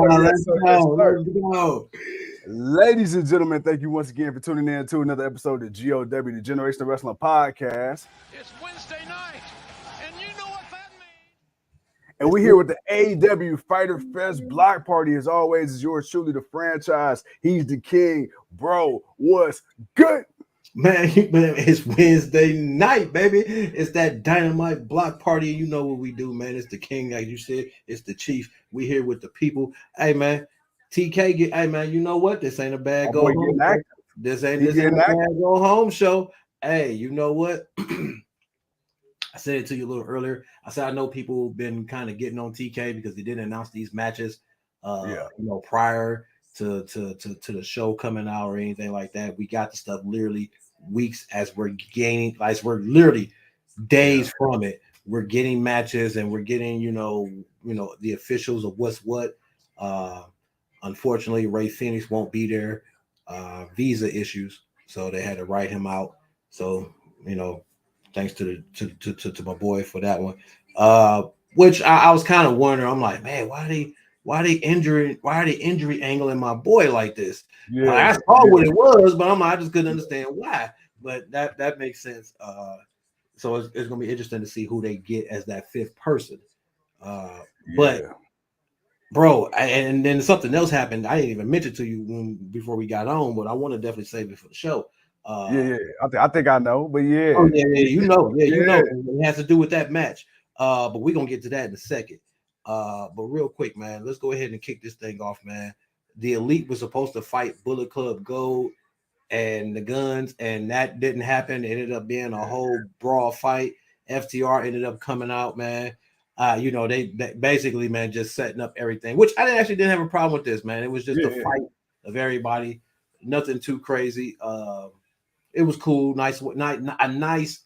Let's go. Ladies and gentlemen, thank you once again for tuning in to another episode of GOW, the Generational Wrestling Podcast. It's Wednesday night, and you know what that means. And we're here with the AEW Fighter Fest block party. As always, is yours truly, the franchise. He's the king. Bro, what's good? Man, it's Wednesday night, baby. It's that dynamite block party. You know what we do, man. It's the king, like you said. It's the chief. We here with the people. Hey, man. TK, hey, man, you know what? This ain't a bad go home. This ain't a bad go home show. Hey, you know what? I said it to you a little earlier. I said I know people have been kind of getting on TK because they didn't announce these matches prior to the show coming out or anything like that. We got the stuff literally weeks as we're gaining, like we're literally days from it. We're getting matches and we're getting, you know, the officials of what's what. Unfortunately, Rey Fenix won't be there. Visa issues, so they had to write him out. So, you know, thanks to my boy for that one. Which I was kind of wondering. I'm like, man, why are they injury angling my boy like this? I saw what it was, but I just couldn't understand why. But that makes sense. So it's gonna be interesting to see who they get as that fifth person. But bro, and then something else happened. I didn't even mention to you before we got on, but I want to definitely save it for the show. I think I know, but you know, it has to do with that match. But we're gonna get to that in a second. But real quick, man, let's go ahead and kick this thing off, man. The Elite was supposed to fight Bullet Club Gold and the Guns, and that didn't happen. It ended up being a whole brawl fight. FTR ended up coming out, man. They basically, man, just setting up everything, which I didn't have a problem with this, man. It was just a fight of everybody, nothing too crazy. It was cool, nice, a nice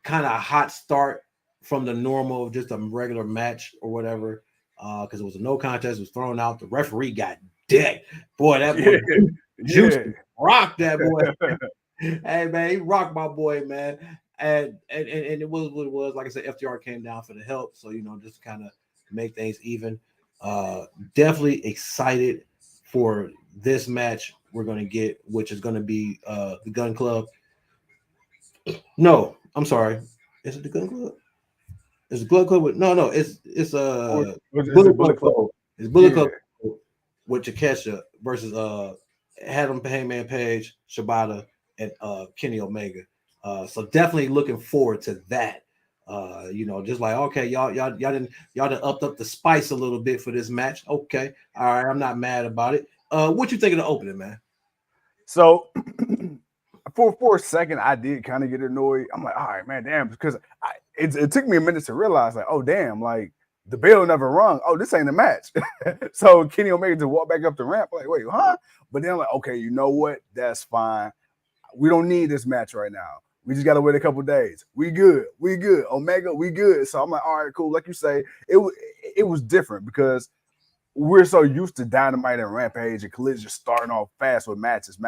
kind of hot start from the normal, just a regular match or whatever, because it was a no contest, it was thrown out. The referee got decked. Boy, that boy Juicy rocked that boy. Hey, man, he rocked my boy, man. And it was what it was. Like I said, FTR came down for the help, so just to kind of make things even. Definitely excited for this match we're gonna get, which is gonna be the Gun Club. No, I'm sorry. Is it the Gun Club? Is the Gun Club? No. It's Bullet Club. It's Bullet Club with Takesha versus Adam Hangman Page, Shibata, and Kenny Omega. So definitely looking forward to that. Just like, okay, y'all done upped up the spice a little bit for this match. Okay, all right, I'm not mad about it. What you think of the opening, man? So for a second, I did kind of get annoyed. I'm like, all right, man, damn, because it took me a minute to realize, like, oh damn, like the bell never rung. Oh, this ain't a match. So Kenny Omega just walked back up the ramp, like, wait, huh? But then I'm like, okay, you know what? That's fine. We don't need this match right now. We just got to wait a couple days. We good. Omega, we good. So I'm like, all right, cool. Like you say, it was different because we're so used to Dynamite and Rampage and Collision starting off fast with matches.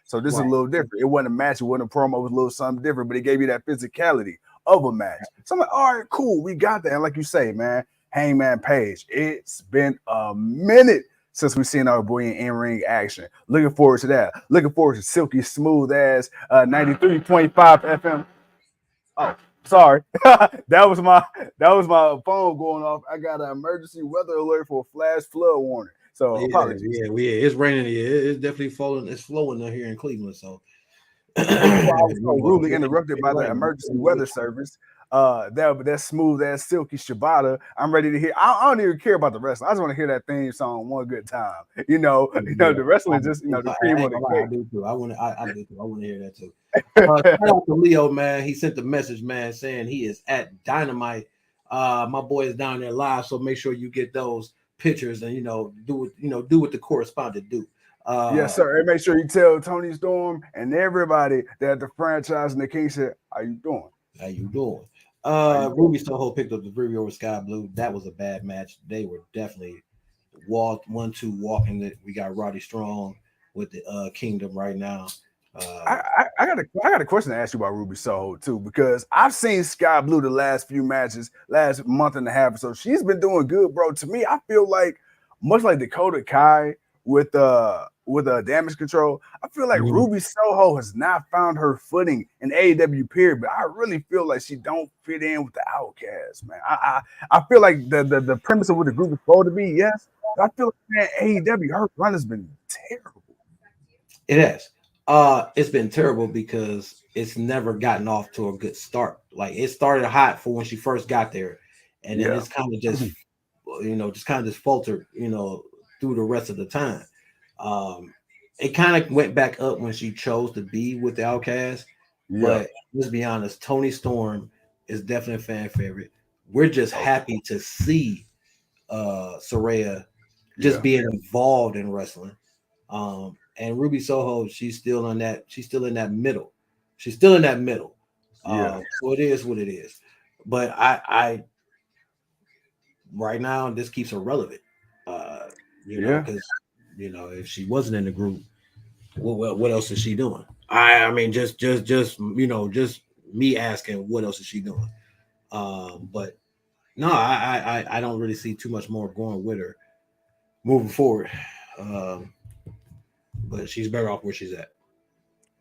So this is a little different. It wasn't a match. It wasn't a promo. It was a little something different, but it gave you that physicality of a match. So I'm like, all right, cool. We got that. And like you say, man, Hangman Page, it's been a minute since we've seen our boy in in-ring action. Looking forward to that. Looking forward to silky smooth ass 93.5 FM. Oh, sorry. that was my phone going off. I got an emergency weather alert for a flash flood warning. So apologies. Yeah, it's raining. It's definitely falling. It's flowing out here in Cleveland. So I was so rudely interrupted by the emergency weather service. that smooth ass silky Shibata. I'm ready to hear. I don't even care about the wrestling. I just want to hear that theme song one good time. The wrestling just the cream on the I cake. do too. I want to hear that too. Shout out to Leo, man. He sent the message, man, saying he is at Dynamite. My boy is down there live, so make sure you get those pictures and do what the correspondent do. Yes, sir. And make sure you tell Tony Storm and everybody that the franchise and the King said, "How you doing? How you doing?" Ruby Soho picked up the victory over Skye Blue. That was a bad match. They were definitely 1-2 walking it. We got Roddy Strong with the Kingdom right now. I got a question to ask you about Ruby Soho too, because I've seen Skye Blue the last few matches, last month and a half or so. She's been doing good, bro. To me, I feel like much like Dakota Kai with damage control, I feel like Ruby Soho has not found her footing in AEW period, but I really feel like she don't fit in with the Outcasts, man. I feel like the premise of what the group is supposed to be, yes. I feel like, man, AEW, her run has been terrible. It has. It's been terrible because it's never gotten off to a good start. Like it started hot for when she first got there, and then it's kind of just faltered, through the rest of the time. It kind of went back up when she chose to be with the Outcast. But let's be honest, Tony Storm is definitely a fan favorite. We're just happy to see Saraya just being involved in wrestling. And Ruby Soho, she's still in that middle. So it is what it is. But I right now this keeps her relevant. Because if she wasn't in the group, what else is she doing? I mean, just me asking, what else is she doing? But no, I don't really see too much more going with her moving forward. But she's better off where she's at.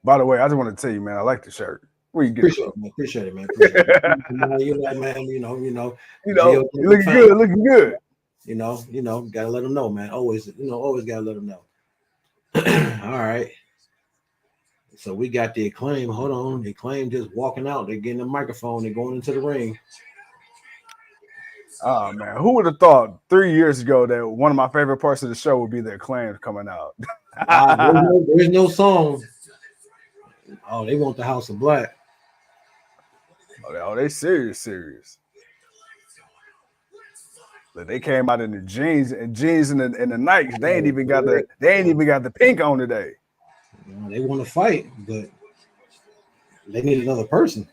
By the way, I just want to tell you, man, I like the shirt. Where you get it? Appreciate it, man. You're like, man, looking good. Gotta let them know, man. Always gotta let them know. All right. So we got the Acclaim. Hold on, the Acclaim just walking out. They're getting the microphone. They're going into the ring. Oh man, who would have thought 3 years ago that one of my favorite parts of the show would be the Acclaim coming out? There's no song. Oh, they want the House of Black. Oh, they serious. But they came out in the jeans and the Nikes. They ain't even got the pink on today. They want to fight, but they need another person.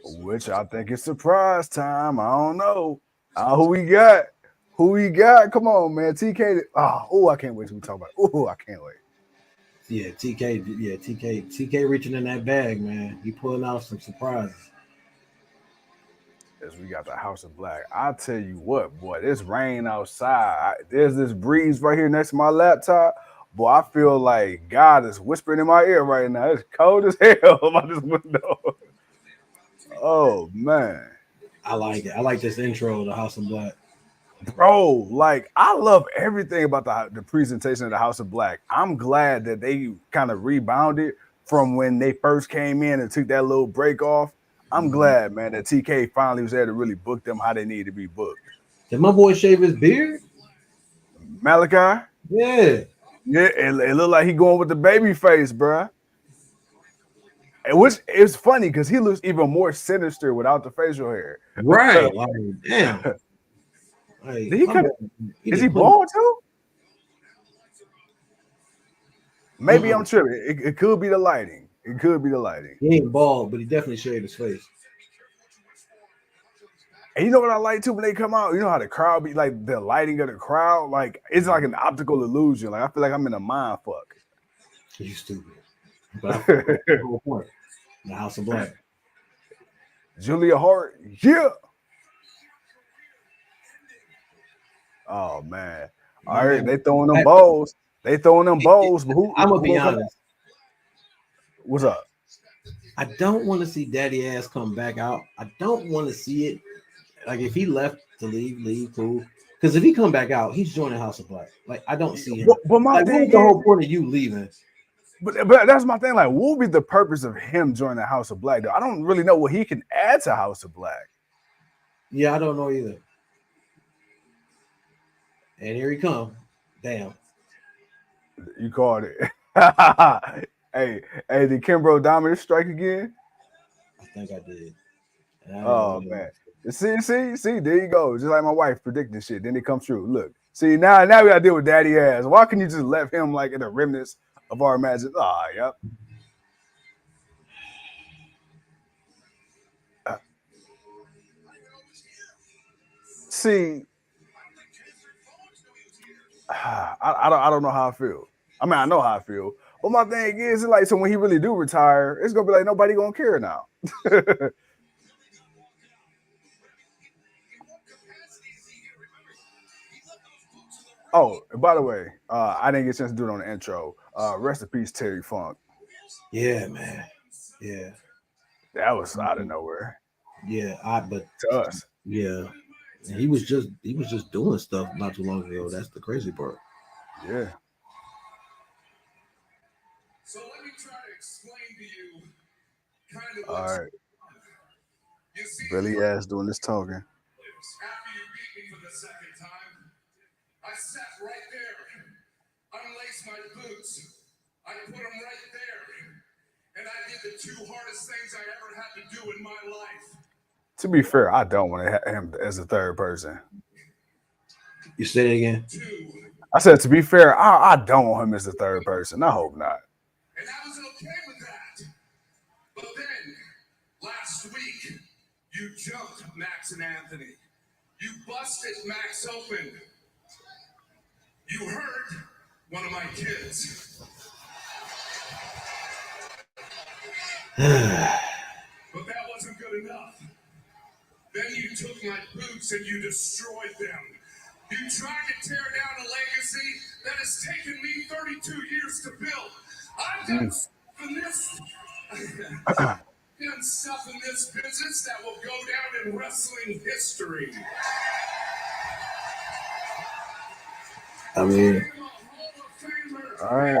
Which I think is surprise time. I don't know. Who we got? Come on, man. TK. I can't wait till we talk about it. I can't wait. Yeah, TK reaching in that bag, man. He pulling out some surprises. As we got the House of Black. I'll tell you what, boy, it's rain outside. There's this breeze right here next to my laptop. Boy, I feel like God is whispering in my ear right now. It's cold as hell by this window. Oh, man. I like it. I like this intro, the House of Black. Bro, like, I love everything about the presentation of the House of Black. I'm glad that they kind of rebounded from when they first came in and took that little break off. I'm glad, man, that TK finally was there to really book them how they need to be booked. Did my boy shave his beard? Malachi? Yeah. Yeah, it looked like he going with the baby face, bro. Which is funny because he looks even more sinister without the facial hair. Right. Like, damn. Like, is he bald too? Maybe I'm tripping. It could be the lighting. He ain't bald, but he definitely shaved his face. And you know what I like too when they come out? You know how the crowd be like, the lighting of the crowd? Like, it's like an optical illusion. Like, I feel like I'm in a mind fuck. You stupid. But I feel like the whole point. The House of Black. Julia Hart, yeah. Oh, man. All right, they throwing them balls. But who? I'm going to be honest. What's up? I don't want to see Daddy Ass come back out. I don't want to see it. Like, if he left to leave, cool. Because if he come back out, he's joining House of Black. Like, I don't see him. But my thing what's the whole point of you leaving? But that's my thing. Like, what would be the purpose of him joining the House of Black? Though I don't really know what he can add to House of Black. Yeah, I don't know either. And here he come. Damn. You called it. Hey, did Kimbrough Dominant strike again? I think I did. Oh man. See, there you go. Just like my wife predicting shit. Then it comes true. Look, see, now we gotta deal with daddy ass. Why can you just let him like in the remnants of our imagination? Yep. See, I don't know how I feel. I mean, I know how I feel. But my thing is like, so when he really do retire, it's gonna be like nobody gonna care now. Oh, by the way, I didn't get a chance to do it on the intro. Rest in peace, Terry Funk. Yeah, man. Yeah. That was out of nowhere. Yeah, but to us. Yeah. And he was just doing stuff not too long ago. That's the crazy part. Yeah. So let me try to explain to you kind of All right. You see, Billy ass doing this talking. after you beat me for the second time, I sat right there, unlaced my boots, I put them right there, and I did the two hardest things I ever had to do in my life. To be fair, I don't want to have him as a third person. You say it again? I said, to be fair, I don't want him as a third person. I hope not. And I was okay with that. But then, last week, you jumped Max and Anthony. You busted Max open. You hurt one of my kids. But that wasn't good enough. Then you took my boots and you destroyed them. You tried to tear down a legacy that has taken me 32 years to build. I've done stuff in this, done stuff in this business that will go down in wrestling history. I mean, all right.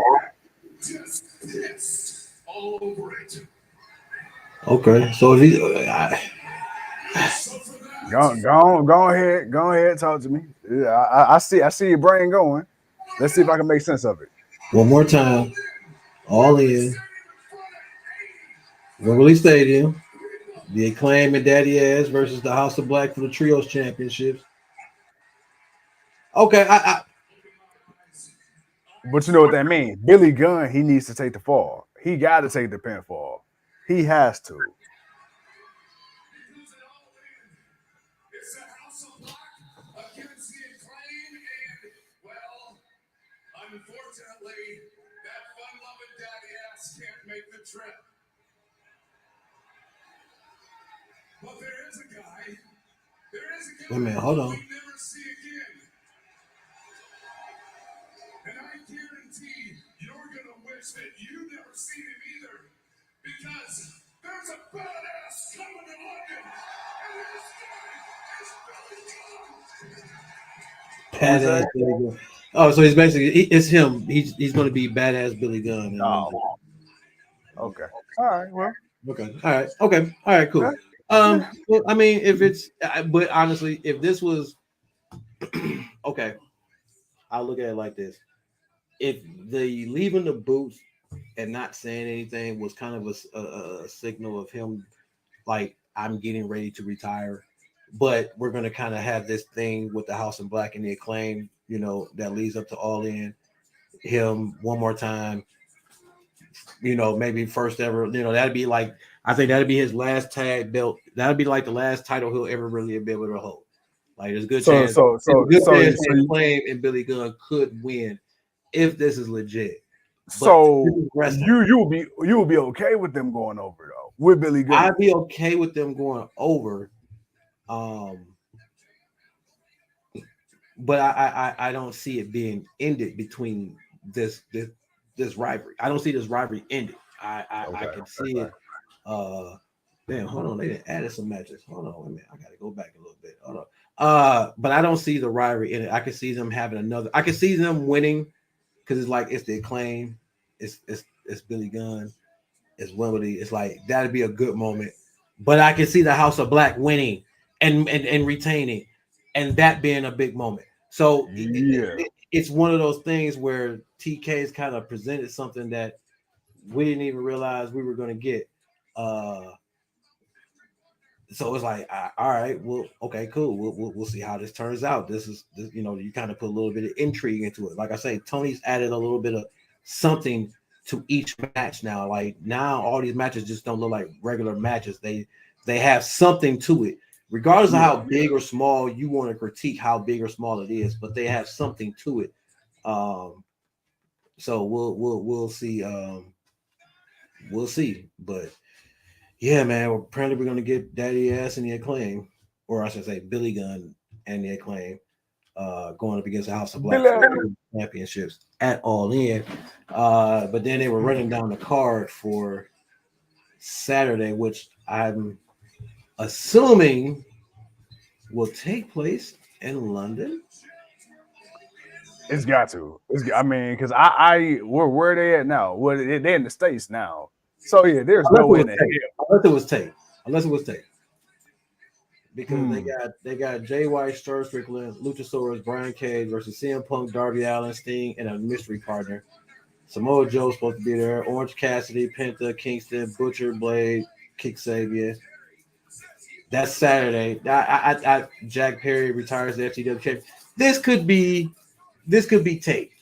Just pissed all over it. Okay, so if he, Go ahead, talk to me. Yeah, I see your brain going. Let's see if I can make sense of it. one more time, All In, Wembley Stadium, the Acclaim and Daddy Ass versus the House of Black for the Trios Championships. Okay, But you know what that means. Billy Gunn, he needs to take the fall. He got to take the pinfall. He has to. It's a House of Black against the Acclaim, and, well, unfortunately, that fun-loving daddy ass can't make the trip. But there is a guy. Wait a minute, hold on. we never see again. And I guarantee you're going to wish that you never seen him either. Because there's a badass coming to London. And this guy is Billy Gunn. badass Billy Gunn. Oh, so he's basically it's him. He's going to be badass Billy Gunn. Oh. Okay. All right. Well. Okay. All right. Okay. All right. Cool. Well, I mean, if it's, but honestly, if this was okay, I'll look at it like this: if the leaving the booth and not saying anything was kind of a signal of him, like, I'm getting ready to retire, but we're going to kind of have this thing with the House of Black and the Acclaim, you know, that leads up to All In, him one more time, you know, maybe first ever, you know, that'd be like, I think that'd be his last tag belt. That'd be like the last title he'll ever really be able to hold. Like, there's a good chance. Acclaim and Billy Gunn could win if this is legit. So you will be okay with them going over though with Billy Gunn. I'd be okay with them going over, but I don't see it being ended between this rivalry. I don't see this rivalry ended. I can see it. Damn, hold on, they didn't add some matches. Hold on, wait a minute, I gotta go back a little bit. Hold on. But I don't see the rivalry in it. I can see them having another. I can see them winning because it's like it's the Acclaim. It's it's Billy Gunn, it's Wembley. It's like that'd be a good moment. But I can see the House of Black winning and retaining, and that being a big moment. So it's one of those things where TK's kind of presented something that we didn't even realize we were going to get. So it's like, all right, well, okay, cool. We'll see how this turns out. This is, you know, you kind of put a little bit of intrigue into it. Like I say, Tony's added a little bit of something to each match now. Like now, all these matches just don't look like regular matches. They have something to it, regardless of how big or small you want to critique how big or small it is. But they have something to it. So we'll see. We'll see, but. Yeah, man. Well, apparently, we're gonna get Daddy Ass and the Acclaim, or I should say, Billy Gunn and the Acclaim, going up against the House of Black championships at All In. But then they were running down the card for Saturday, which I'm assuming will take place in London. It's got to. I mean, because where they at now? Well, they're in the States now. So yeah, there's no way in hell. Unless it was tape. Because they got Jay White, Strickland, Luchasaurus, Brian Cage versus CM Punk, Darby Allin, Sting, and a mystery partner. Samoa Joe's supposed to be there. Orange Cassidy, Penta, Kingston, Butcher, Blade, Kick Sabian. That's Saturday. Jack Perry retires the FTW champion. This could be tape.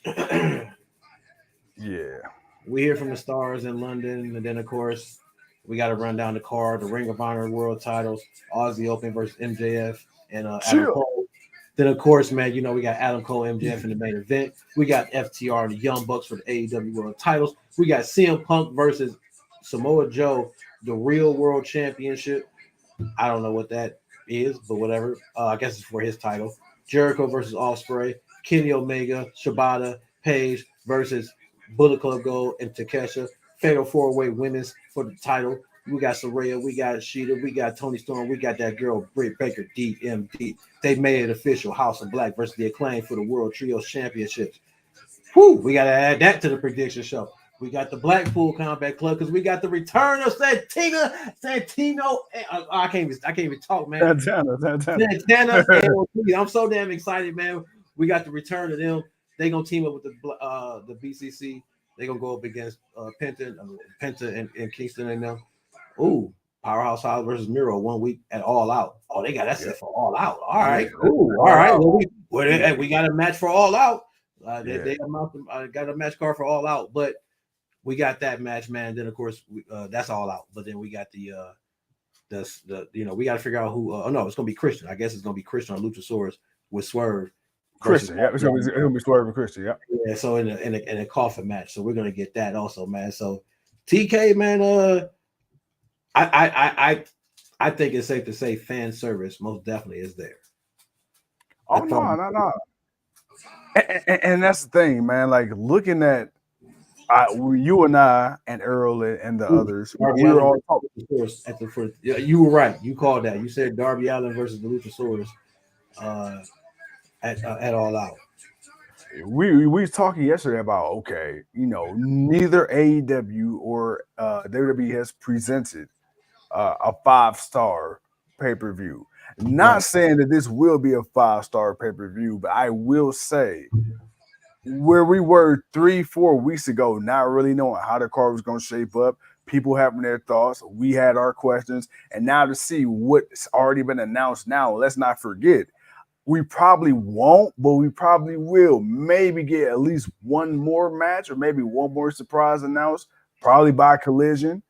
Yeah. We hear from the Stars in London, and then of course we got to run down the card: the Ring of Honor World Titles, Aussie Open versus MJF and Adam Cole. Then of course, man, you know we got Adam Cole, MJF in the main event. We got FTR, the Young Bucks for the AEW World Titles. We got CM Punk versus Samoa Joe, the Real World Championship. I don't know what that is, but whatever. I guess it's for his title. Jericho versus Ospreay, Kenny Omega, Shibata, Page versus Bullet Club Gold and Takesha. Fatal 4-way women's for the title. We got Saraya, we got Sheeta, we got Tony Storm, we got that girl Britt Baker, DMD. They made it official. House of Black versus the Acclaim for the World Trios Championships. Whew, we got to add that to the prediction show. We got the Blackpool Combat Club because we got the return of Santino. I can't even talk, man. Santana. I'm so damn excited, man. We got the return of them. They gonna team up with the BCC. They gonna go up against Penta and Kingston and them. Ooh, Powerhouse House versus Miro 1 week at All Out. Oh, they got that set for All Out. All right, cool. All right, well, we got a match for All Out. They got a match card for All Out, but we got that match, man. Then of course that's All Out. But then we got the we got to figure out who. No, it's gonna be Christian. I guess it's gonna be Christian or Luchasaurus with Swerve. Christian, yeah, it's gonna be Swerve and Christian, yeah. Yeah, so in a coffin match, so we're gonna get that also, man. So TK, man, I think it's safe to say fan service most definitely is there. Oh no. And that's the thing, man. Like looking at you and I and Earl and the others, we were all talking at the first. Yeah, you were right. You called that. You said Darby Allin versus the Luchasaurus at All Out. We were talking yesterday about neither AEW or WWE has presented a 5-star pay-per-view. Not saying that this will be a 5-star pay-per-view, but I will say where we were 3-4 weeks ago, not really knowing how the card was going to shape up, people having their thoughts, we had our questions, and now to see what's already been announced now, let's not forget, we probably won't, but we probably will maybe get at least one more match or maybe one more surprise announced, probably by Collision.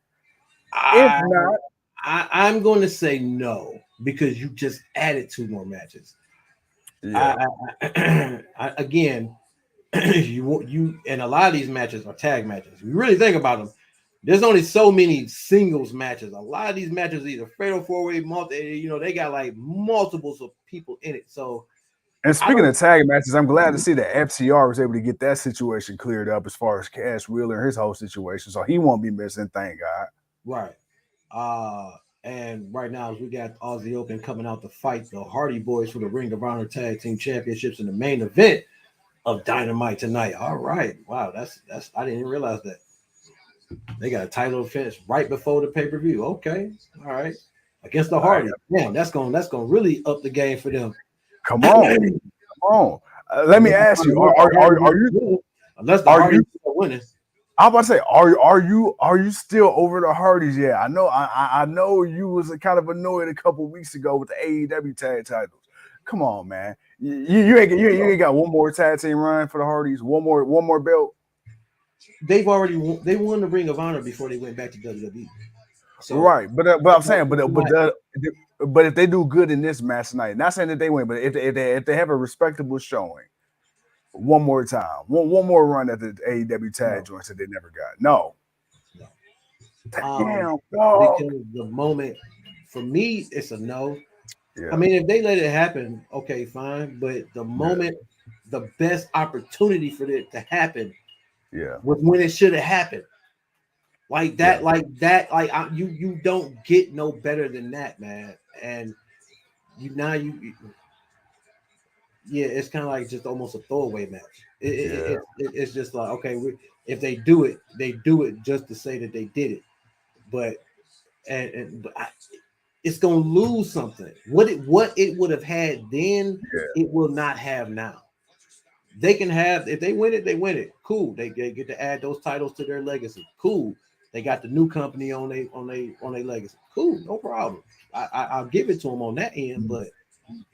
If not, I'm going to say no because you just added 2 more matches. Yeah. Again, you and a lot of these matches are tag matches. If you really think about them, there's only so many singles matches. A lot of these matches are either fatal 4-way, they got like multiples of people in it. So, and speaking of tag matches, I'm glad to see that FTR was able to get that situation cleared up as far as Cash Wheeler and his whole situation. So he won't be missing, thank God. Right. And right now, we got Aussie Open coming out to fight the Hardy Boys for the Ring of Honor Tag Team Championships in the main event of Dynamite tonight. All right. Wow, that's I didn't even realize that. They got a title defense right before the pay-per-view. Okay, all right. Against the Hardys. Damn, that's gonna really up the game for them. Come on, come on. Let me ask you: Are you? Unless the Hardys are winning. I'm about to say, are you still over the Hardys? Yeah, I know. I know you was kind of annoyed a couple weeks ago with the AEW tag titles. Come on, man. You ain't got one more tag team run for the Hardys. One more belt. They won the Ring of Honor before they went back to WWE. So, right, but I'm saying, but if they do good in this match tonight, not saying that they win, but if they have a respectable showing, one more time, one more run at the AEW tag joints that they never got. No. Damn, because the moment for me, it's a no. Yeah. I mean, if they let it happen, okay, fine. But the moment, the best opportunity for it to happen, was when it should have happened. Like that, you don't get no better than that, man. And it's kind of like just almost a throwaway match. It's just like, okay, if they do it just to say that they did it, but it's gonna lose something. What it would have had then, it will not have now. They can have, if they win it, they win it. Cool. They get to add those titles to their legacy. Cool. They got the new company on their legacy. Cool, no problem. I'll give it to them on that end, but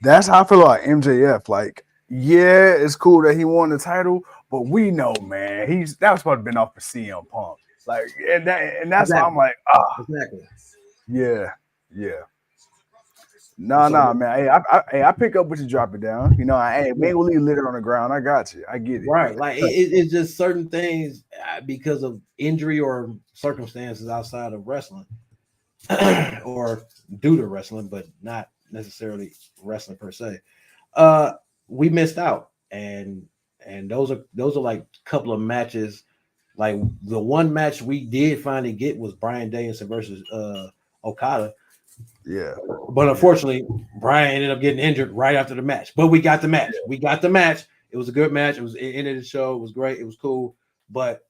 that's how I feel about MJF. Like, yeah, it's cool that he won the title, but we know, man, that was supposed to have been off for CM Punk. Like, and that's why I'm like, exactly. Yeah. No, man. Hey, I pick up what you drop it down. You know, we ain't leave litter on the ground. I got you. I get it. Right. Like it's just certain things because of injury or circumstances outside of wrestling or due to wrestling, but not necessarily wrestling per se. We missed out. And those are like a couple of matches. Like the one match we did finally get was Bryan Danielson versus Okada. Yeah, but unfortunately, Bryan ended up getting injured right after the match. But we got the match. We got the match. It was a good match. It ended the show. It was great. It was cool. But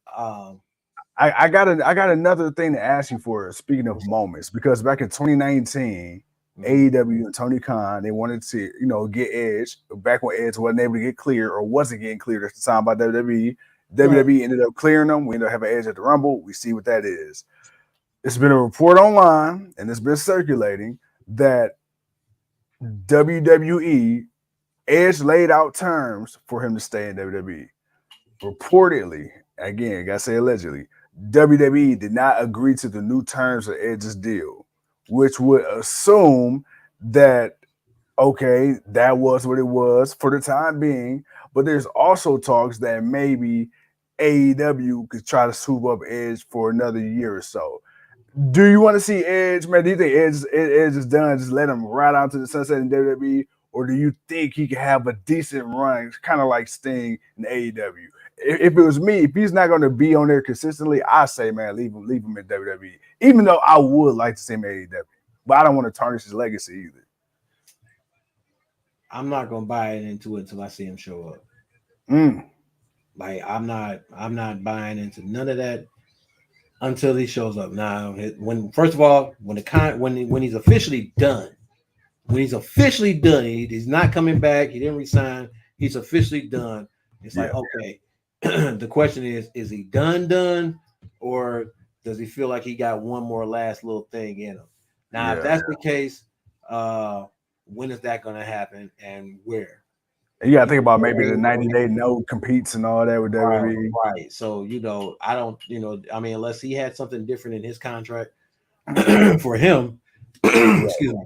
I got another thing to ask you for. Speaking of moments, because back in 2019, AEW and Tony Khan, they wanted to get Edge back when Edge wasn't able to get cleared or wasn't getting cleared at the time by WWE. WWE ended up clearing them. We ended up having Edge at the Rumble. We see what that is. It's been a report online, and it's been circulating that WWE, Edge laid out terms for him to stay in WWE. Reportedly, again, gotta say allegedly, WWE did not agree to the new terms of Edge's deal, which would assume that, okay, that was what it was for the time being, but there's also talks that maybe AEW could try to swoop up Edge for another year or so. Do you want to see Edge, man? Do you think Edge is done? Just let him ride out to the sunset in WWE, or do you think he can have a decent run, kind of like Sting in AEW? If it was me, if he's not going to be on there consistently, I say, man, leave him in WWE. Even though I would like to see him in AEW, but I don't want to tarnish his legacy either. I'm not going to buy into it until I see him show up. Like I'm not buying into none of that until he shows up. Now, when he's officially done, he's not coming back. He didn't resign. He's officially done. It's like, okay, the question is he done, or does he feel like he got one more last little thing in him? Now, if that's the case, when is that going to happen and where? You got to think about maybe the 90-day no competes and all that with WWE. Right. So, I don't, I mean, unless he had something different in his contract for him, excuse me,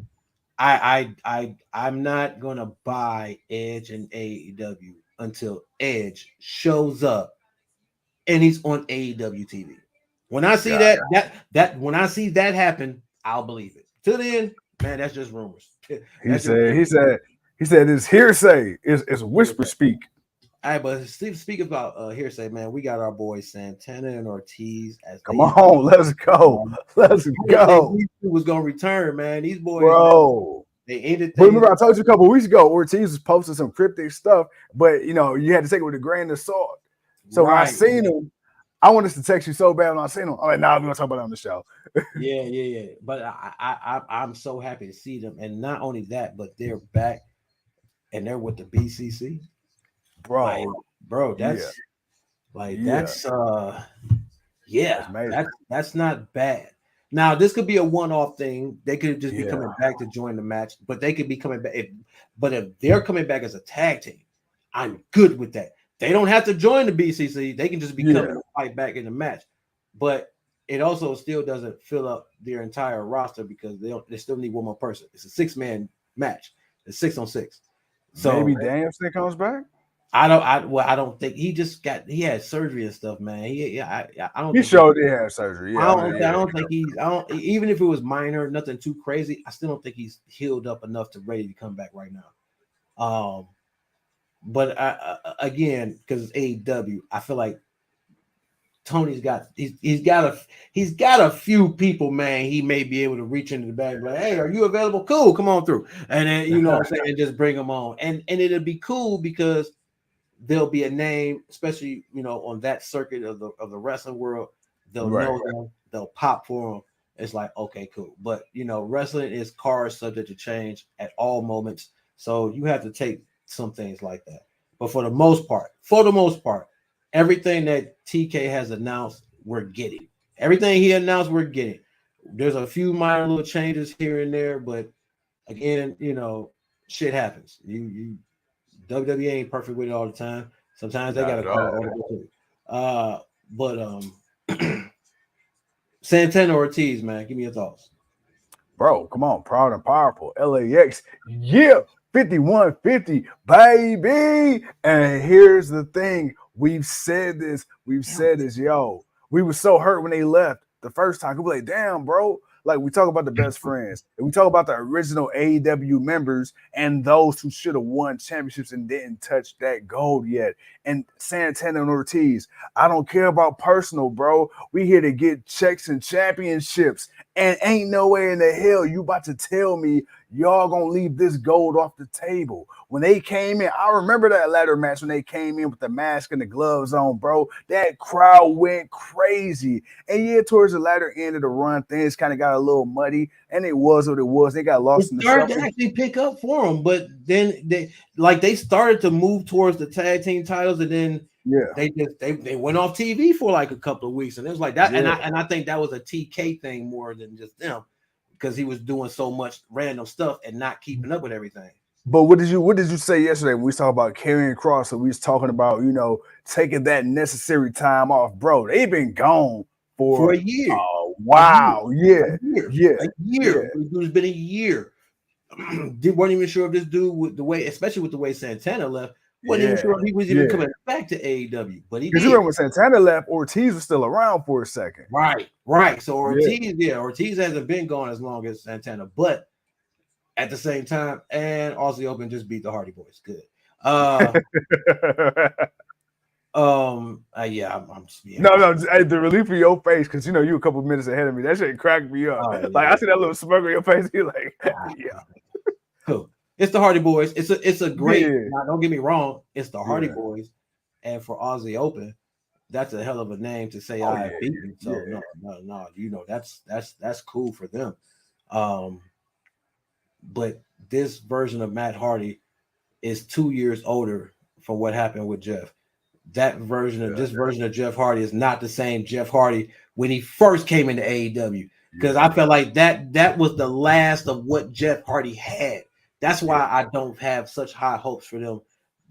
I'm not going to buy Edge and AEW until Edge shows up and he's on AEW TV. When I see when I see that happen, I'll believe it. Till then, man, that's just rumors. He said it's hearsay. It's whisper speak. All right, but speak about hearsay, man. We got our boys Santana and Ortiz. Come on, let's go. Let's go. These two was gonna return, man. These boys, bro. They ended. But remember, I told you a couple of weeks ago, Ortiz was posting some cryptic stuff, but you had to take it with a grain of salt. So when I seen him, I wanted to text you so bad when I seen them. I'm like, nah, we're gonna talk about it on the show. Yeah. But I'm so happy to see them, and not only that, but they're back and they're with the BCC, Bro. Like, bro, that's that's not bad. Now, this could be a one-off thing. They could just be coming back to join the match, but they could be coming back. But if they're coming back as a tag team, I'm good with that. They don't have to join the BCC. They can just be coming to fight back in the match. But it also still doesn't fill up their entire roster because they still need one more person. It's a 6-man match. It's 6-on-6. So maybe Danielson comes back. I don't think he had surgery and stuff, man. He showed he had surgery. Yeah, I don't think even if it was minor, nothing too crazy. I still don't think he's healed up enough to ready to come back right now. But again, because it's AEW, I feel like Tony's got a few people, man. He may be able to reach into the bag and be like, hey, are you available? Cool, come on through. And then you know what I'm saying, just bring them on. And it'll be cool because there'll be a name, especially on that circuit of the wrestling world. They'll know them, they'll pop for them. It's like, okay, cool. But wrestling is cars subject to change at all moments. So you have to take some things like that. But for the most part, everything that TK has announced, we're getting. Everything he announced, we're getting. There's a few minor little changes here and there, but again, shit happens. You WWE ain't perfect with it all the time. Sometimes they gotta call it. But Santana Ortiz, man, give me your thoughts. Bro, come on, proud and powerful. LAX, 5150, baby. And here's the thing. We've said this, yo. We were so hurt when they left the first time. We were like, damn, bro. Like, we talk about the best friends, and we talk about the original AEW members and those who should have won championships and didn't touch that gold yet. And Santana and Ortiz, I don't care about personal, bro. We here to get checks and championships. And ain't no way in the hell you about to tell me y'all gonna leave this gold off the table. When they came in, I remember that ladder match when they came in with the mask and the gloves on, bro. That crowd went crazy. And towards the latter end of the run, things kind of got a little muddy, and it was what it was. They got lost in the shuffle. To actually pick up for them, but then they started to move towards the tag team titles, and then they went off TV for like a couple of weeks, and it was like that. Yeah. And I think that was a TK thing more than just them, because he was doing so much random stuff and not keeping up with everything. But what did you say yesterday when we talked about Karrion Kross, and we was talking about taking that necessary time off, bro? They've been gone for a year. Wow, a year. It's been a year. Weren't even sure if this dude, especially with the way Santana left, wasn't even sure if he was even coming back to AEW. But he did. Because when Santana left, Ortiz was still around for a second. Right. So Ortiz hasn't been gone as long as Santana, but at the same time, and Aussie Open just beat the Hardy Boys. Good. I'm No, the relief of your face, because you a couple minutes ahead of me. That shit cracked me up. I see that little smirk on your face. You're like, cool. It's the Hardy Boys. It's a great. Now, don't get me wrong. It's the Hardy Boys, and for Aussie Open, that's a hell of a name to say I beat them. So no, that's cool for them. But this version of Matt Hardy is 2 years older from what happened with Jeff. This version of Jeff Hardy is not the same Jeff Hardy when he first came into AEW, because I felt like that was the last of what Jeff Hardy had. That's why I don't have such high hopes for them,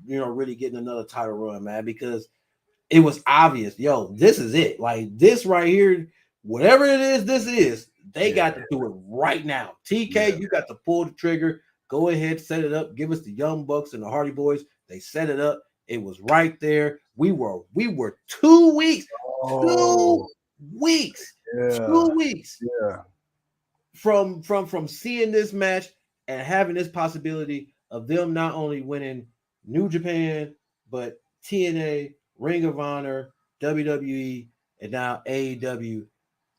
really getting another title run, man, because it was obvious, this is it. Like, this right here, whatever it is, this is. They got to do it right now. TK, you got to pull the trigger. Go ahead, set it up. Give us the Young Bucks and the Hardy Boys. They set it up. It was right there. We were 2 weeks. 2 weeks. 2 weeks. From seeing this match and having this possibility of them not only winning New Japan, but TNA, Ring of Honor, WWE, and now AEW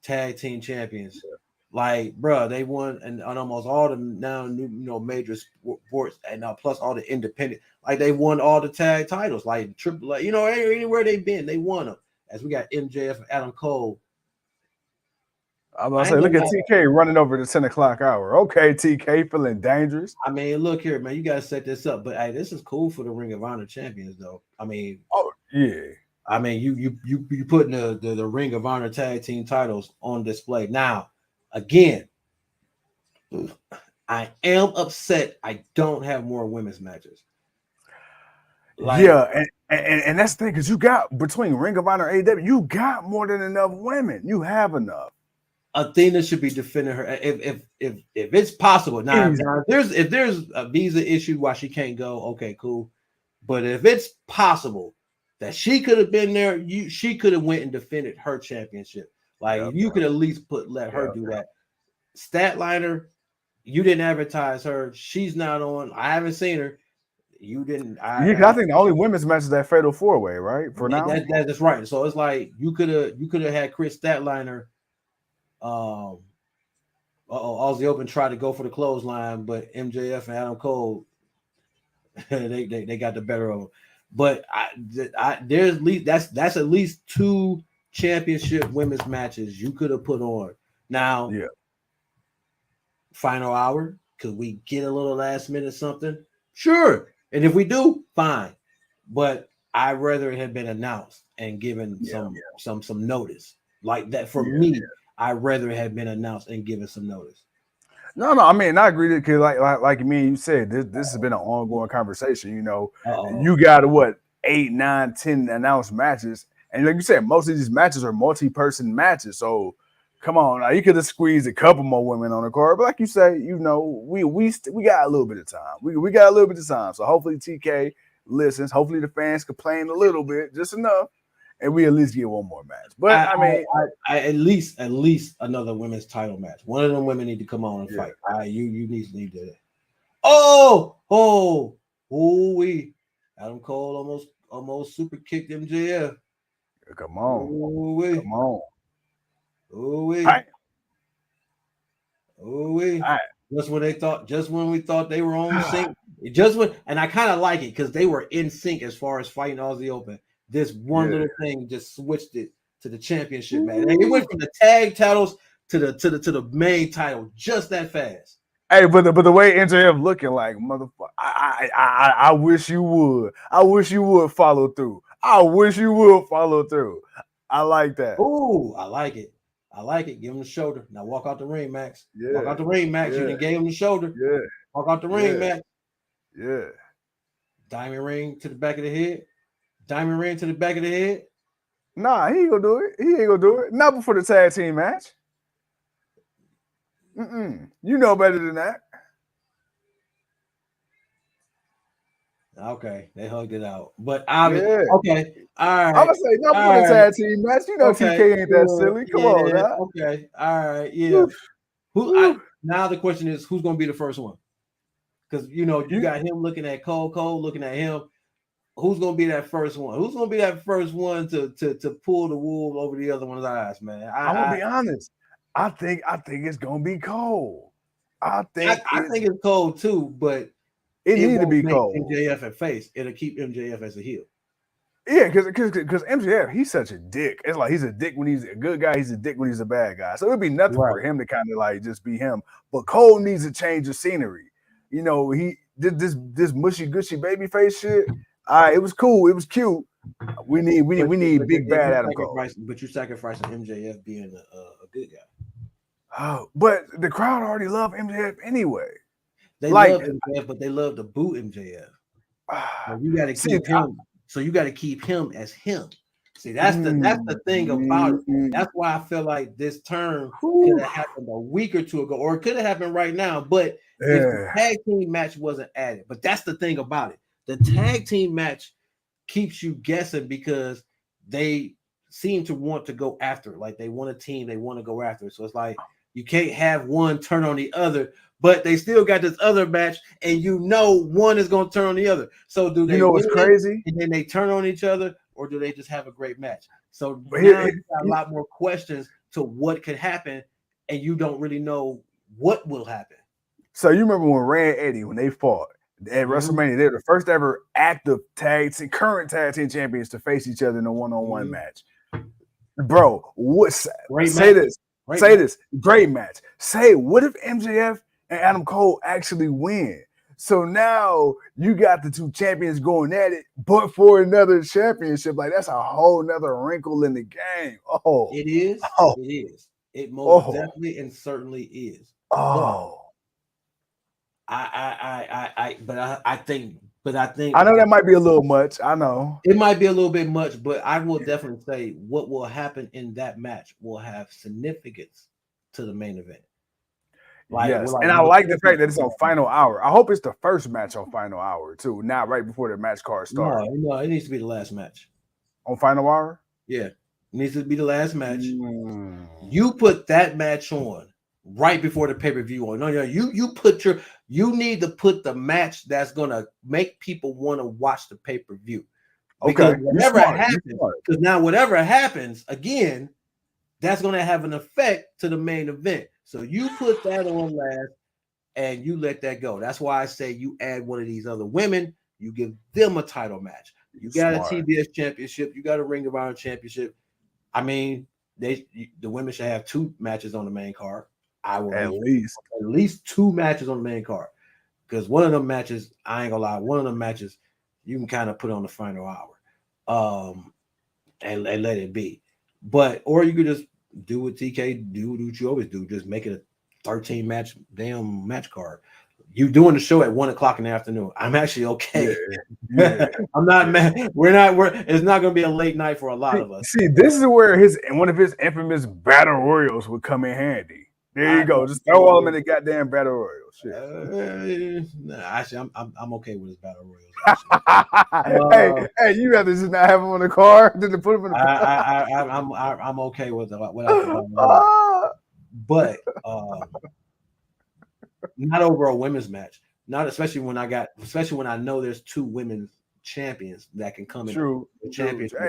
Tag Team Champions. Like, bro, they won and on almost all the now new major sports, and now plus all the independent. Like, they won all the tag titles, like triple, anywhere they've been, they won them. as we got MJF and Adam Cole. I'm gonna say, look at TK running over the 10 o'clock hour. Okay, TK feeling dangerous. I mean, look here, man. You gotta set this up, but hey, this is cool for the Ring of Honor champions, though. I mean, oh yeah. I mean, you putting the Ring of Honor tag team titles on display. Now, again, I am upset I don't have more women's matches. Like, yeah, and that's the thing, because you got between Ring of Honor and AEW, you got more than enough women. You have enough. Athena should be defending her if it's possible. Now, if there's a visa issue why she can't go, okay, cool. But if it's possible that she could have been there, she could have went and defended her championship. Like you could at least let her do that. Statliner, you didn't advertise her. She's not on. I haven't seen her. You didn't. I think the only women's match is that Fatal 4-Way, right? For now, that's right. So it's like you could have had Chris Statliner. Aussie Open tried to go for the clothesline, but MJF and Adam Cole they got the better of them. But there's at least that's at least 2 championship women's matches you could have put on. Now, final hour, could we get a little last minute something? Sure. And if we do, fine. But I'd rather it had been announced and given some notice. Like that for me, I'd rather it had been announced and given some notice. No, I mean, I agree because like me and you said, this has been an ongoing conversation. You know, you got 8, 9, 10 announced matches, and like you said, most of these matches are multi-person matches. So come on, now you could have squeezed a couple more women on the card, but like you say, you know, we got a little bit of time. We got a little bit of time. So hopefully TK listens. Hopefully the fans complain a little bit, just enough, and we at least get one more match. But I mean, at least another women's title match. One of them women need to come on and fight. You need to. We Adam Cole almost super kicked MJF. Come on. Just when we thought they were on sync. And I kind of like it because they were in sync as far as fighting Aussie Open. This one little thing just switched it to the championship match. And it went from the tag titles to the main title just that fast. Hey, but the way MJF looking like motherfucker, I wish you would. I wish you would follow through. I like that. Ooh, I like it. Give him the shoulder. Now walk out the ring, Max. Yeah. Walk out the ring, Max. You done gave him the shoulder. Yeah. Walk out the ring, Max. Yeah. Diamond ring to the back of the head. Nah, he ain't gonna do it. Not before the tag team match. You know better than that. Okay, they hugged it out. But okay, all right. I'm gonna say not for the tag team match. You know TK ain't that silly. Come on, now. Okay, all right, yeah. Now the question is, who's gonna be the first one? Because you got him looking at Cole looking at him. Who's gonna be that first one? Who's gonna be that first one to pull the wool over the other one's eyes, man? I'm gonna be honest. I think it's gonna be Cole. I think it's Cole too, but it needs to be Cole. MJF at face. It'll keep MJF as a heel. Yeah, because MJF, he's such a dick. It's like he's a dick when he's a good guy. He's a dick when he's a bad guy. So it'd be nothing for him to kind of like just be him. But Cole needs a change of scenery. You know, he did this mushy gushy baby face shit. It was cool. It was cute. We need big bad Adam Cole. But you're sacrificing MJF being a good guy. Oh, but the crowd already love MJF anyway. They love MJF, but they love to boo MJF. So you got to keep him. So you got to keep him as him. See, that's the thing about it. That's why I feel like this turn could have happened a week or two ago, or it could have happened right now. But if the tag team match wasn't added, but that's the thing about it. The tag team match keeps you guessing because they seem to want to go after. Like they want a team, they want to go after. So it's like you can't have one turn on the other, but they still got this other match, and one is going to turn on the other. So do they? You know what's crazy? And then they turn on each other, or do they just have a great match? So now you got a lot more questions to what could happen, and you don't really know what will happen. So you remember when Ray and Eddie, when they fought at WrestleMania, they were the first ever active current tag team champions to face each other in a one-on-one match. bro. What? Great Say match. this. Great Say match. this. Great match. Say, what if MJF and Adam Cole actually win? So now you got the two champions going at it, but for another championship. Like, that's a whole nother wrinkle in the game. Oh, It is. oh, It is. It most oh, definitely and certainly is. oh. I think I know that might be a little much. I know it might be a little bit much, but I will definitely say what will happen in that match will have significance to the main event. Yes, and I like the fact that it's on final hour. I hope it's the first match on final hour too, not right before the match card starts. No, it needs to be the last match On final hour. Yeah, it needs to be the last match. You put that match on right before the pay-per-view on. No, you need to put the match that's gonna make people want to watch the pay-per-view. Because whatever happens, again, that's gonna have an effect to the main event. So you put that on last and you let that go. That's why I say you add one of these other women, you give them a title match. You got a TBS championship, you got a Ring of Honor championship. I mean, the women should have 2 matches on the main card. I will at least 2 matches on the main card. Because one of them matches, I ain't gonna lie, one of them matches you can kind of put on the final hour. And let it be. But or you could just do what TK do what you always do, just make it a 13 match damn match card. You doing the show at 1:00 in the afternoon. I'm actually okay. Yeah. I'm not mad. It's not gonna be a late night for a lot of us. See, this is where one of his infamous battle royals would come in handy. There you go. Just throw all them in the goddamn battle royal. Shit. Actually, I'm okay with his battle royals. Hey, you rather just not have him on the card than to put him in the I'm okay with that. But not over a women's match. Not especially when I know there's 2 women's champions that can come in. True. Championship.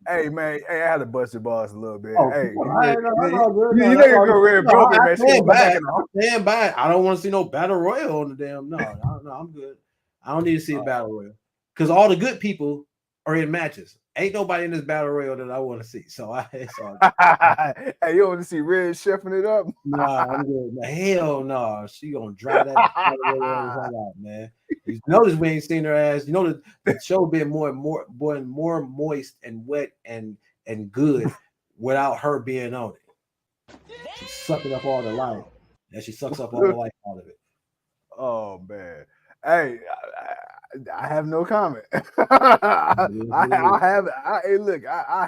Hey, man. Hey, I had to bust your balls a little bit. Oh, hey, you know you're go red broken, man. Stand by. I don't want to see no battle royal on the damn. No, I'm good. I don't need to see a battle royal because all the good people are in matches. Ain't nobody in this battle royal that I want to see. So it's all good. Hey, you want to see Red chefing it up? Nah, I'm good. Hell no. She gonna dry that out, man. You notice we ain't seen her ass. You know the show been more moist and wet and good without her being on it. She's sucking up all the life. And she sucks up all the life out of it. Oh man. Hey, I have no comment. I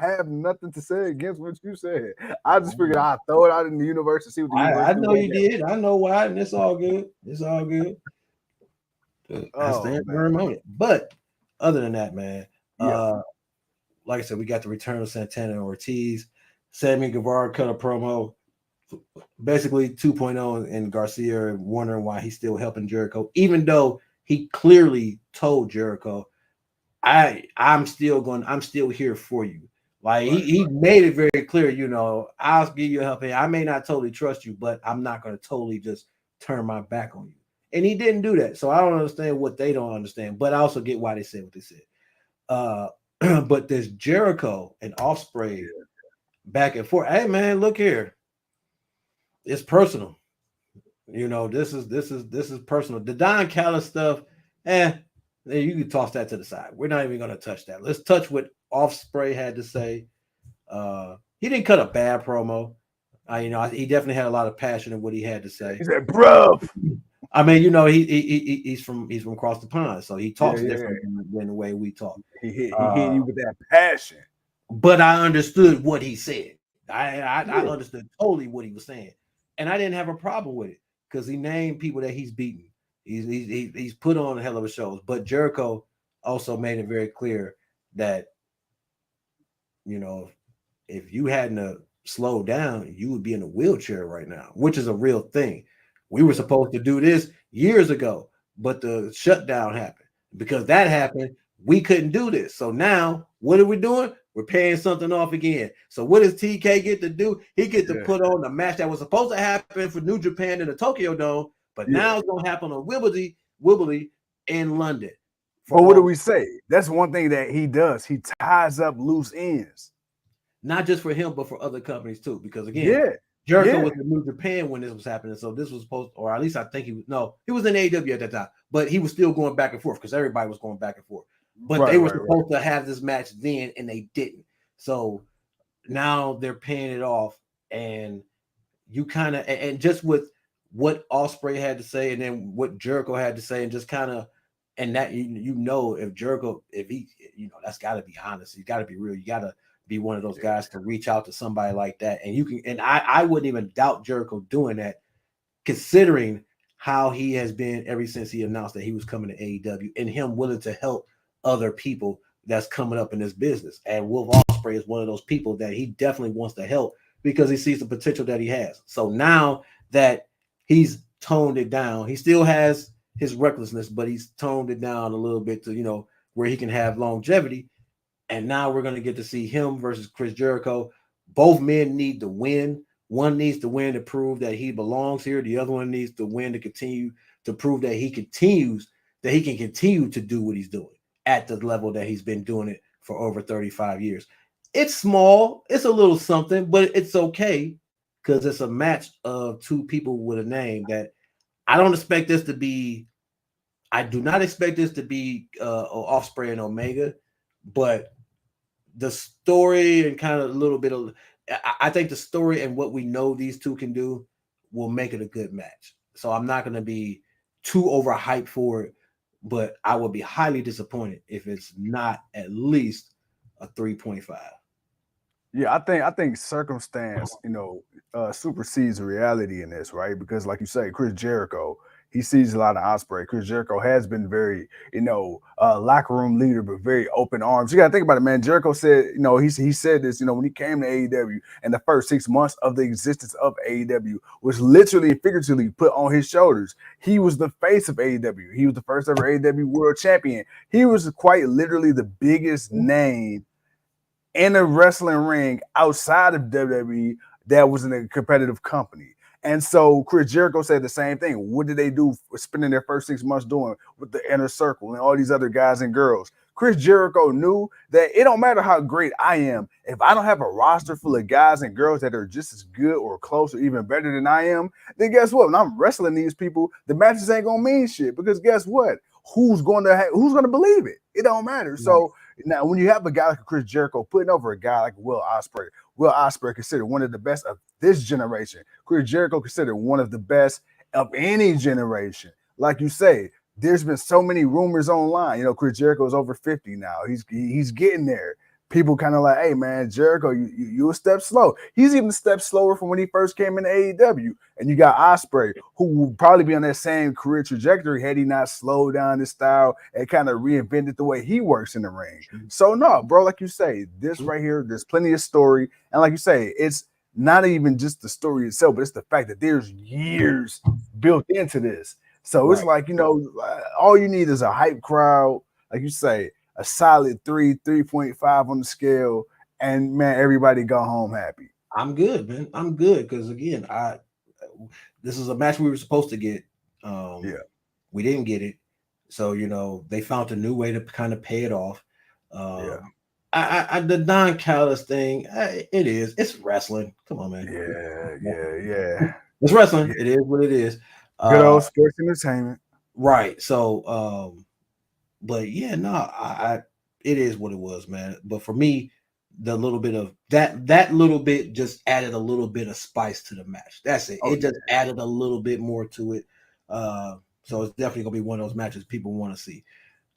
have nothing to say against what you said. I just figured I'd throw it out in the universe to see what the universe I know you did. I know why, and it's all good. It's all good. I stand firm on it. But other than that, man, like I said, we got the return of Santana and Ortiz. Sammy Guevara cut a promo, basically 2.0, and Garcia wondering why he's still helping Jericho, even though he clearly told Jericho, I'm still here for you. Like he made it very clear, I'll give you help. I may not totally trust you, but I'm not going to totally just turn my back on you. And he didn't do that. So I don't understand what they don't understand, but I also get why they said what they said. But there's Jericho and Ospreay back and forth. Hey man, look here. It's personal. This is personal. The Don Callis stuff, you can toss that to the side. We're not even going to touch that. Let's touch what Ospreay had to say. He didn't cut a bad promo. He definitely had a lot of passion in what he had to say. He said, "Bro." I mean, he's from across the pond, so he talks different than the way we talk. He hit you with that passion. But I understood what he said. I understood totally what he was saying, and I didn't have a problem with it because he named people that he's beaten. He's put on a hell of a show. But Jericho also made it very clear that if you hadn't slowed down, you would be in a wheelchair right now, which is a real thing. We were supposed to do this years ago, but the shutdown happened. Because that happened, we couldn't do this. So now, what are we doing? We're paying something off again. So what does TK get to do? He gets to put on a match that was supposed to happen for New Japan in the Tokyo Dome, but now it's going to happen on Wembley in London. But what do we say? That's one thing that he does. He ties up loose ends. not just for him, but for other companies too. Because again, Jericho was in New Japan when this was happening, so this was supposed, or at least I think he was in AEW at that time, but he was still going back and forth because everybody was going back and forth. But they were supposed to have this match then, and they didn't. So now they're paying it off, and you kind of, and just with what Ospreay had to say, and then what Jericho had to say, and just kind of, and that if Jericho, if he, that's got to be honest, you got to be real, you got to be one of those guys to reach out to somebody like that, and you can, and I wouldn't even doubt Jericho doing that, considering how he has been ever since he announced that he was coming to AEW, and him willing to help other people that's coming up in this business. And Wolf Ospreay is one of those people that he definitely wants to help because he sees the potential that he has. So now that he's toned it down, he still has his recklessness, but he's toned it down a little bit to where he can have longevity. And now we're going to get to see him versus Chris Jericho. Both men need to win. One needs to win to prove that he belongs here. The other one needs to win to continue to prove that he can continue to do what he's doing at the level that he's been doing it for over 35 years. It's small. It's a little something, but it's okay because it's a match of two people with a name that I do not expect this to be Ospreay and Omega, but the story and kind of a little bit of, I think the story and what we know these two can do will make it a good match. So I'm not going to be too overhyped for it, but I will be highly disappointed if it's not at least a 3.5. Yeah, I think circumstance, supersedes reality in this, right? Because like you say, Chris Jericho, he sees a lot of Ospreay. Chris Jericho has been very, locker room leader, but very open arms. You got to think about it, man. Jericho said, he said this, when he came to AEW, and the first 6 months of the existence of AEW was literally and figuratively put on his shoulders. He was the face of AEW. He was the first ever AEW world champion. He was quite literally the biggest name in a wrestling ring outside of WWE that was in a competitive company. And so Chris Jericho said the same thing. What did they do for spending their first 6 months doing with the Inner Circle and all these other guys and girls? Chris Jericho knew that it don't matter how great I am. If I don't have a roster full of guys and girls that are just as good or close or even better than I am, then guess what? When I'm wrestling these people, the matches ain't going to mean shit, because guess what? Who's going to believe it? It don't matter. Right. So now when you have a guy like Chris Jericho putting over a guy like Will Ospreay considered one of the best of this generation. Chris Jericho considered one of the best of any generation. Like you say, there's been so many rumors online. Chris Jericho's over 50 now. He's getting there. People kind of like, hey, man, Jericho, you a step slow. He's even a step slower from when he first came into AEW. And you got Ospreay, who will probably be on that same career trajectory had he not slowed down his style and kind of reinvented the way he works in the ring. So, no, bro, like you say, this right here, there's plenty of story. And like you say, it's not even just the story itself, but it's the fact that there's years built into this. So It's like, all you need is a hype crowd, like you say, a solid 3.5 on the scale, and man, everybody go home happy. I'm good, man. I'm good because again, this is a match we were supposed to get. We didn't get it, so they found a new way to kind of pay it off. The non-callis thing, it's wrestling. Come on, man. Yeah. It's wrestling. Yeah. It is what it is. Good old sports entertainment. Right. So, but yeah, no, it is what it was, man. But for me, the little bit of that little bit just added a little bit of spice to the match. That's it. It just added a little bit more to it. So it's definitely gonna be one of those matches people want to see.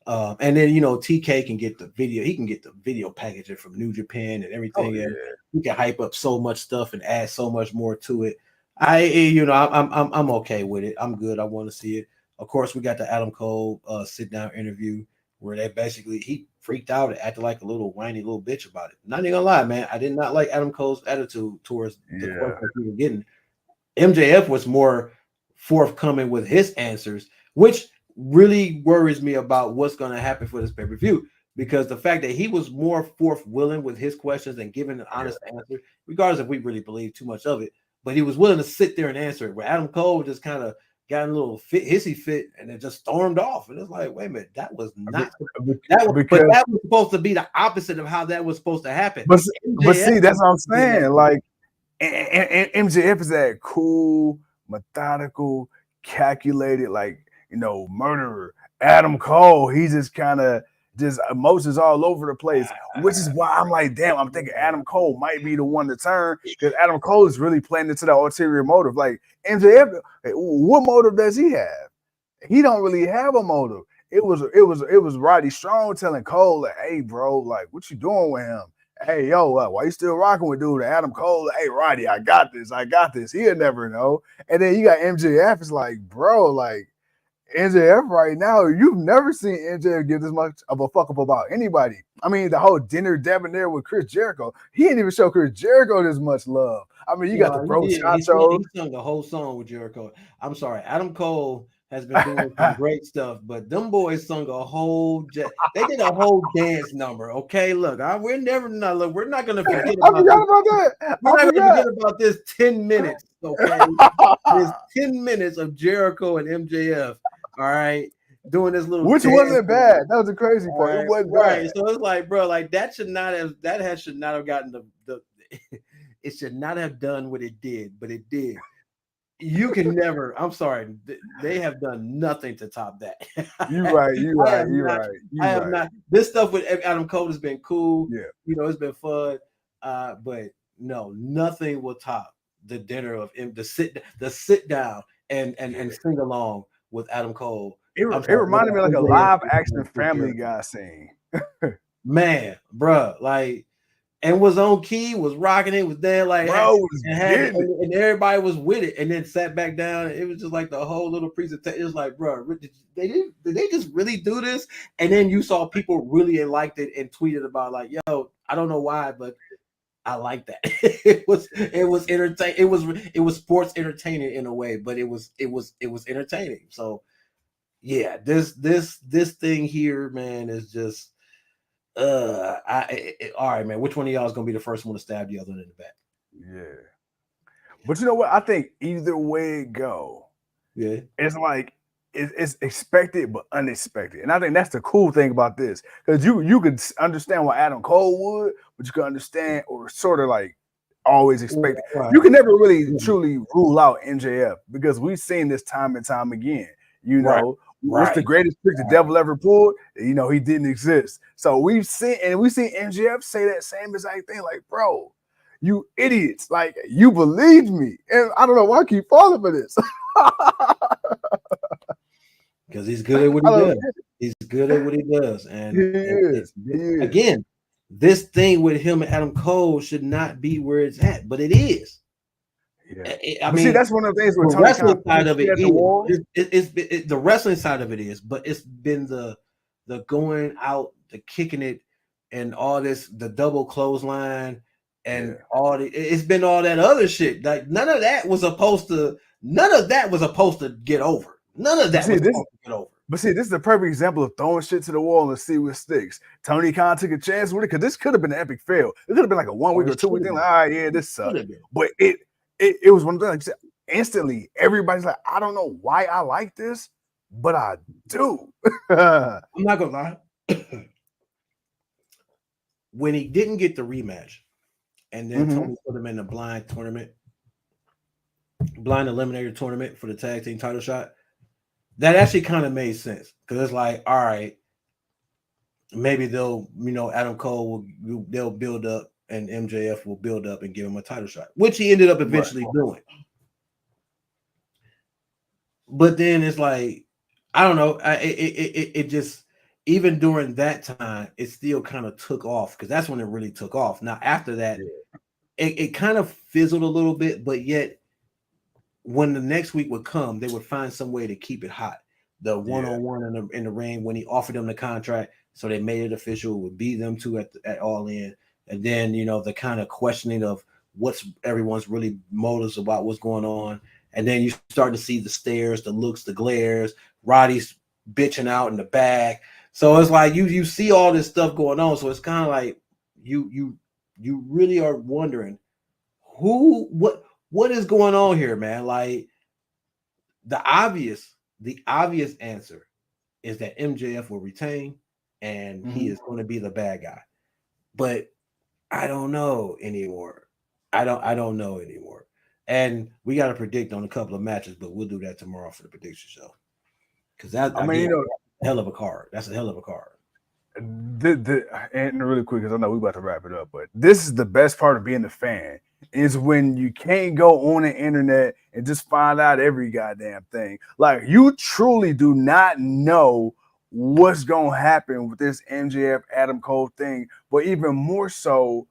And then TK can get the video. He can get the video packaging from New Japan and everything. And he can hype up so much stuff and add so much more to it. I'm okay with it. I'm good. I want to see it. Of course, we got the Adam Cole sit down interview where he freaked out and acted like a little whiny little bitch about it. Not even gonna lie, man. I did not like Adam Cole's attitude towards the questions we were getting. MJF was more forthcoming with his answers, which really worries me about what's going to happen for this pay-per-view, because the fact that he was more willing with his questions and giving an honest answer, regardless if we really believe too much of it, but he was willing to sit there and answer it, where Adam Cole just kind of got a little hissy fit, and it just stormed off. And it's like, wait a minute, that was not because, but that was supposed to be the opposite of how that was supposed to happen. But see, that's what I'm saying. Like, and MJF is that cool, methodical, calculated, like, you know, murderer. Adam Cole, he's just kind of just emotions all over the place, which is why I'm like, damn, I'm thinking Adam Cole might be the one to turn, because Adam Cole is really playing into that ulterior motive. Like, MJF, what motive does he have? He don't really have a motive. It was Roddy Strong telling Cole, like, hey, bro, like, what you doing with him? Hey, yo, why you still rocking with dude? Adam Cole, hey, Roddy, I got this. He'll never know. And then you got MJF. It's like, bro, like, MJF right now, you've never seen MJF give this much of a fuck up about anybody. I mean, the whole dinner debonair with Chris Jericho, he didn't even show Chris Jericho this much love. I mean, you got the bro Chacho. He sung the whole song with Jericho. I'm sorry, Adam Cole has been doing some great stuff, but them boys sung a whole. They did a whole dance number. Okay, look, we're not gonna forget about that. We're not gonna forget about this 10 minutes. Okay, there's 10 minutes of Jericho and MJF. All right, doing this little, which wasn't bad. That was the crazy part. Right, it wasn't bad. So it's like, bro, like that should not have gotten the it should not have done what it did, but it did. You can never. I'm sorry, they have done nothing to top that. You're right. This stuff with Adam Cole has been cool. Yeah, you know, it's been fun. But no, nothing will top the dinner of him, the sit down and sing along with Adam Cole. It reminded me of like a live action Family Guy scene. Man, bro, like, and was on key, was rocking it, was there, like, bro, and everybody was with it, and then sat back down. And it was just like the whole little presentation. It was like, bro, did they just really do this? And then you saw people really liked it and tweeted about, like, yo, I don't know why, but I like that. it was entertaining. It was sports entertaining in a way, but it was entertaining. So yeah, this thing here, man, is just all right, man. Which one of y'all is gonna be the first one to stab the other in the back? Yeah, but you know what? I think either way it go, yeah, it's like it's expected but unexpected, and I think that's the cool thing about this, because you could understand why Adam Cole would, but you can understand or sort of like always expect it. Right. You can never really truly rule out MJF, because we've seen this time and time again. You know, what's the greatest trick the devil ever pulled? You know, he didn't exist. So we've seen MJF say that same exact thing. Like, bro, you idiots! Like, you believed me, and I don't know why I keep falling for this. Because he's good at what he does. He's good at what he does, and again, this thing with him and Adam Cole should not be where it's at, but it is. Yeah, I mean, see, that's one of the things with the wrestling side of it. The wrestling side of it is, but it's been the going out, the kicking it, and all this, the double clothesline, and it's been all that other shit. Like none of that was supposed to get over. None of that was supposed to get over. But see, this is a perfect example of throwing shit to the wall and see what sticks. Tony Khan took a chance with it, because this could have been an epic fail. It could have been like a 1 week or 2 week thing. Like, all right, yeah, this sucked. But it was one of the things. Instantly, everybody's like, I don't know why I like this, but I do. I'm not gonna lie. When he didn't get the rematch, and then Tony put him in the blind eliminator tournament for the tag team title shot, that actually kind of made sense, because it's like, all right, maybe they'll, Adam Cole they'll build up, and MJF will build up and give him a title shot, which he ended up eventually doing. But then it's like, I don't know, it just, even during that time, it still kind of took off, because that's when it really took off. Now, after that, it kind of fizzled a little bit, but yet when the next week would come, they would find some way to keep it hot. The one-on-one in the ring, when he offered them the contract, so they made it official, it would be them two at All In. And then, the kind of questioning of what's everyone's really motives about what's going on. And then you start to see the stares, the looks, the glares, Roddy's bitching out in the back. So it's like you see all this stuff going on. So it's kind of like you really are wondering what is going on here, man. Like, the obvious answer is that MJF will retain and he is going to be the bad guy. But I don't know anymore. I don't know anymore. And we got to predict on a couple of matches, but we'll do that tomorrow for the prediction show. Because that, I mean, hell of a card. That's a hell of a card. And really quick, because I know we're about to wrap it up, but this is the best part of being a fan, is when you can't go on the internet and just find out every goddamn thing. Like, you truly do not know what's going to happen with this MJF Adam Cole thing, but even more so,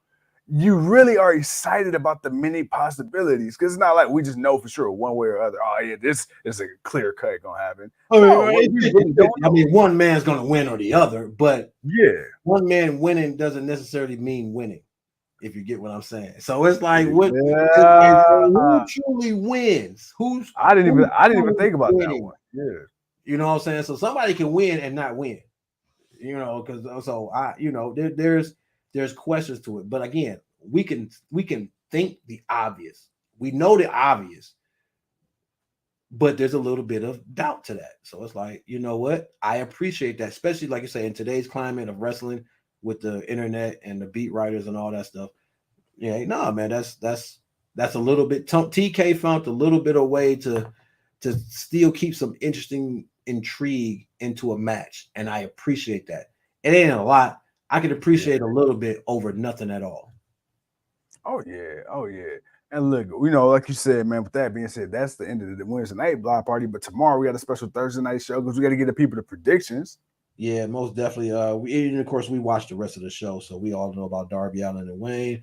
you really are excited about the many possibilities, because it's not like we just know for sure one way or other. Oh yeah, this is a clear cut gonna happen. I mean, one man's gonna win or the other, but yeah, one man winning doesn't necessarily mean winning, if you get what I'm saying. So it's like, who truly wins? I didn't even think about that one. Yeah, you know what I'm saying. So somebody can win and not win. You know, because there's questions to it, but again, we can think the obvious. We know the obvious, but there's a little bit of doubt to that. So it's like, you know what? I appreciate that, especially like you say, in today's climate of wrestling with the internet and the beat writers and all that stuff. Yeah, no, man, that's a little bit. TK found a little bit of way to still keep some interesting intrigue into a match, and I appreciate that. It ain't a lot. I can appreciate a little bit over nothing at all. Oh yeah. And look, like you said, man, with that being said, that's the end of the Wednesday night block party. But tomorrow we got a special Thursday night show because we got to get the people the predictions. Yeah, most definitely. And of course, we watched the rest of the show, so we all know about Darby, Allin, and Wayne,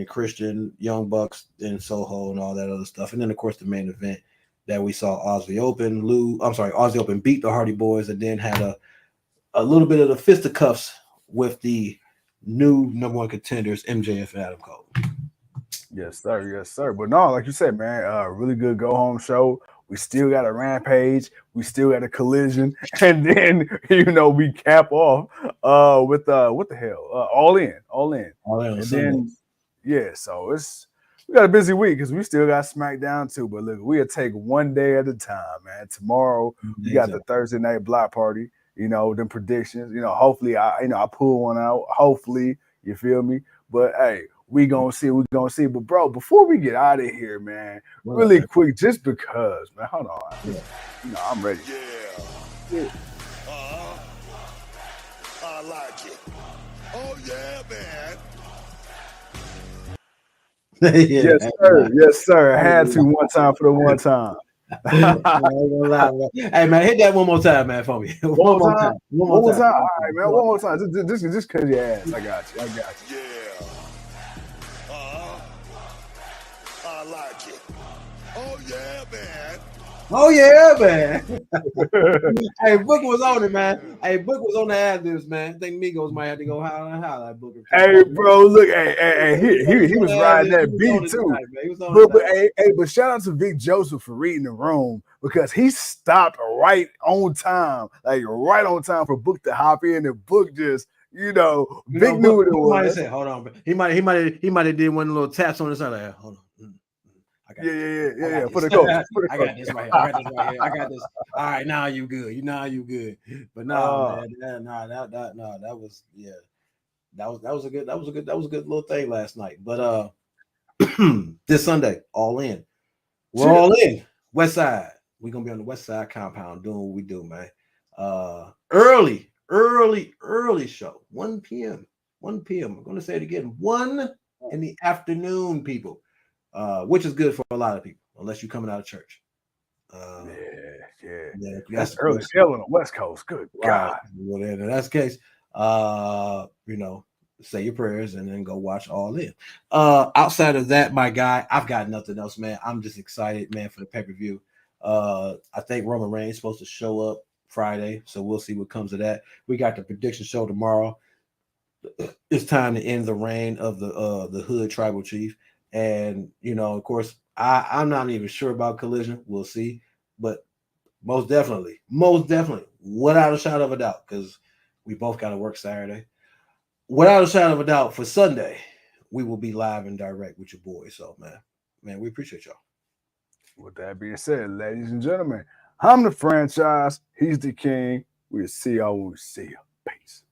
Christian, Young Bucks, and Soho, and all that other stuff. And then, of course, the main event that we saw Aussie Open beat the Hardy Boys, and then had a little bit of the fisticuffs with the new number one contenders, MJF and Adam Cole. Yes, sir. But no, like you said, man, really good go home show. We still got a rampage, we still got a collision, and then we cap off with what the hell? All in. And then so we got a busy week because we still got SmackDown too. But look, we'll take one day at a time, man. Tomorrow we got the Thursday night block party. Them predictions. Hopefully I pull one out. Hopefully, you feel me? But hey, we gonna see. But bro, before we get out of here, man, really quick, just because, man. Hold on. I'm ready. Yeah. I like it. Oh yeah, man. Yes, sir. I had to one time for the one time. Hey man, hit that one more time, man, for me. One more time. All right, man. One more time. Just cut your ass. I got you. Yeah. I like it. Oh yeah, man. Hey, Book was on it, man. Hey, Book was on the ad-libs, man. I think Migos might have to go holler that Booker. Hey, bro, look, he was riding that beat too. But shout out to Vic Joseph for reading the room because he stopped right on time for Book to hop in, and Book just, Vic knew what it was. Might have said, hold on, he might have did one little taps on the side. Like, hold on. Yeah. For the coach. I got this right here. I got this. All right, now you good. You good. But no, man, that was a good little thing last night. But this Sunday, all in. We're all in. West Side. We're gonna be on the West Side compound doing what we do, man. Early show. 1 p.m. I'm gonna say it again. 1 in the afternoon, people. Which is good for a lot of people, unless you're coming out of church. Yeah. That's early still on the West Coast. Good God. Well, in that case, say your prayers and then go watch All In. Outside of that, my guy, I've got nothing else, man. I'm just excited, man, for the pay-per-view. I think Roman Reigns is supposed to show up Friday, so we'll see what comes of that. We got the prediction show tomorrow. It's time to end the reign of the Hood Tribal Chief. And, of course, I'm not even sure about Collision. We'll see. But most definitely, without a shadow of a doubt, because we both got to work Saturday. Without a shadow of a doubt, for Sunday, we will be live and direct with your boys. So, man, we appreciate y'all. With that being said, ladies and gentlemen, I'm the franchise. He's the king. We'll see y'all when we see you. Peace.